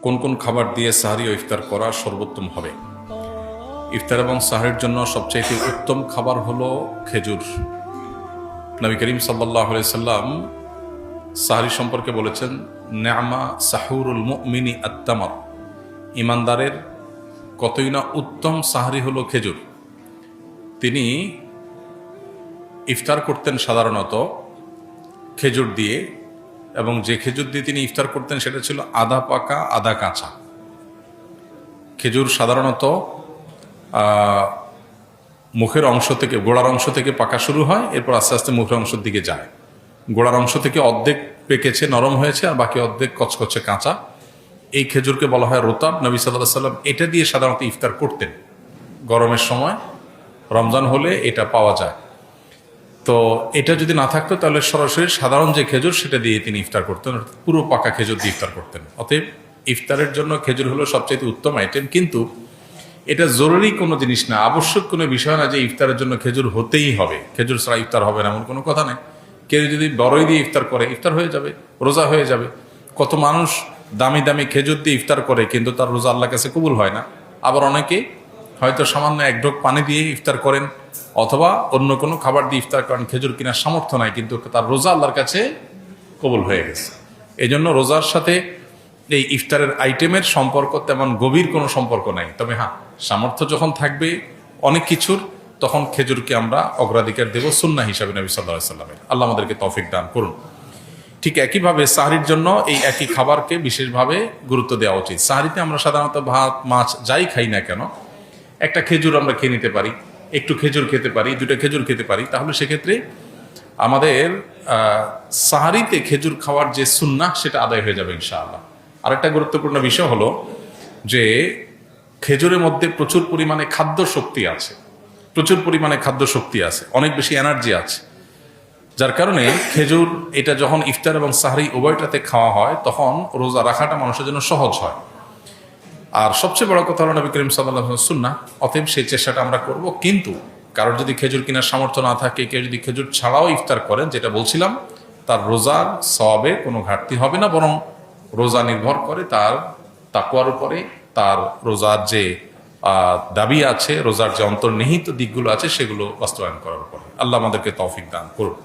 কোন কোন খাবার দিয়ে সাহরি ও ইফতার করা সর্বোত্তম হবে? ইফতার এবং সাহরির জন্য সবচাইতে উত্তম খাবার হলো খেজুর। নবী করিম সাল্লাল্লাহু আলাইহি সাল্লাম সাহরি সম্পর্কে বলেছেন, নেআমা সাহুরুল মুমিনি আত-তামর, ইমানদারের কতই না উত্তম সাহরি হলো খেজুর। তিনি ইফতার করতেন সাধারণত খেজুর দিয়ে, এবং যে খেজুর দিয়ে তিনি ইফতার করতেন সেটা ছিল আধা পাকা আধা কাঁচা খেজুর। সাধারণত মুখের অংশ থেকে, গোড়ার অংশ থেকে পাকা শুরু হয়, এরপর আস্তে আস্তে মুখের অংশের দিকে যায়। গোড়ার অংশ থেকে অর্ধেক পেকেছে, নরম হয়েছে, আর বাকি অর্ধেক কচকচে কাঁচা। এই খেজুরকে বলা হয় রোতাব। নবী সাল্লাল্লাহু আলাইহি সাল্লাম এটা দিয়ে সাধারণত ইফতার করতেন। গরমের সময়, রমজান হলে এটা পাওয়া যায়। তো এটা যদি না থাকতো তাহলে সরাসরি সাধারণ যে খেজুর সেটা দিয়ে তিনি ইফতার করতেন, পুরো পাকা খেজুর দিয়ে ইফতার করতেন। অতএব ইফতারের জন্য খেজুর হলো সবচেয়ে উত্তম আইটেম। কিন্তু এটা জরুরি কোনো জিনিস না, আবশ্যক কোনো বিষয় না যে ইফতারের জন্য খেজুর হতেই হবে, খেজুর ছাড়া ইফতার হবে না, এমন কোনো কথা নেই। কেউ যদি বড়ই দিয়ে ইফতার করে, ইফতার হয়ে যাবে, রোজা হয়ে যাবে। কত মানুষ দামি দামি খেজুর দিয়ে ইফতার করে, কিন্তু তার রোজা আল্লাহর কাছে কবুল হয় না। আবার অনেকে হয়তো সামান্য এক ঢোক পানি দিয়ে ইফতার করেন, অথবা অন্য কোনো খাবার দিয়ে ইফতার করেন, খেজুর কেনার সামর্থ্য নাই, কিন্তু তার রোজা আল্লাহর কাছে কবুল হয়ে গেছে। এই জন্য রোজার সাথে এই ইফতারের আইটেমের সম্পর্ক তেমন গভীর কোনো সম্পর্ক নাই। তবে হ্যাঁ, সামর্থ্য যখন থাকবে অনেক কিছুর, তখন খেজুরকে আমরা অগ্রাধিকার দেব সুন্নাহ হিসাবে নবী সাল্লাল্লাহু আলাইহি সাল্লামের। আল্লাহ আমাদেরকে তৌফিক দান করুন। ঠিক একইভাবে সাহরির জন্য এই একই খাবারকে বিশেষভাবে গুরুত্ব দেওয়া উচিত। সাহরিতে আমরা সাধারণত ভাত, মাছ যাই খাই না কেন, একটা খেজুর আমরা খেয়ে নিতে পারি, একটু খেজুর খেতে পারি, দুটো খেজুর খেতে পারি। তাহলে সেক্ষেত্রে আমাদের সাহরিতে খেজুর খাওয়ার যে সুন্নাহ সেটা আদায় হয়ে যাবে ইনশাআল্লাহ। আরেকটা গুরুত্বপূর্ণ বিষয় হলো যে খেজুরের মধ্যে প্রচুর পরিমাণে খাদ্য শক্তি আছে, প্রচুর পরিমাণে খাদ্য শক্তি আছে, অনেক বেশি এনার্জি আছে। যার কারণে খেজুর এটা যখন ইফতার এবং সাহরি উভয়টাতে খাওয়া হয়, তখন রোজা রাখাটা মানুষের জন্য সহজ হয়। আর সবচেয়ে বড় কথা হলো নবী করিম সাল্লাল্লাহু আলাইহি ওয়াসাল্লাম সুন্নাহ, অতএব সেই চেষ্টাটা আমরা করব। কিন্তু কারোর যদি খেজুর কেনার সামর্থ্য না থাকে, কেউ যদি খেজুর ছাড়াও ইফতার করেন, যেটা বলছিলাম, তার রোজার সওয়াবে কোনো ঘাটতি হবে না, বরং রোজা নির্ভর করে তার তাকওয়ার উপরে, তার রোজার যে দাবি আছে, রোজার যে অন্তর্নিহিত দিকগুলো আছে, সেগুলো বাস্তবায়ন করার উপরে। আল্লাহ আমাদেরকে তৌফিক দান করুন।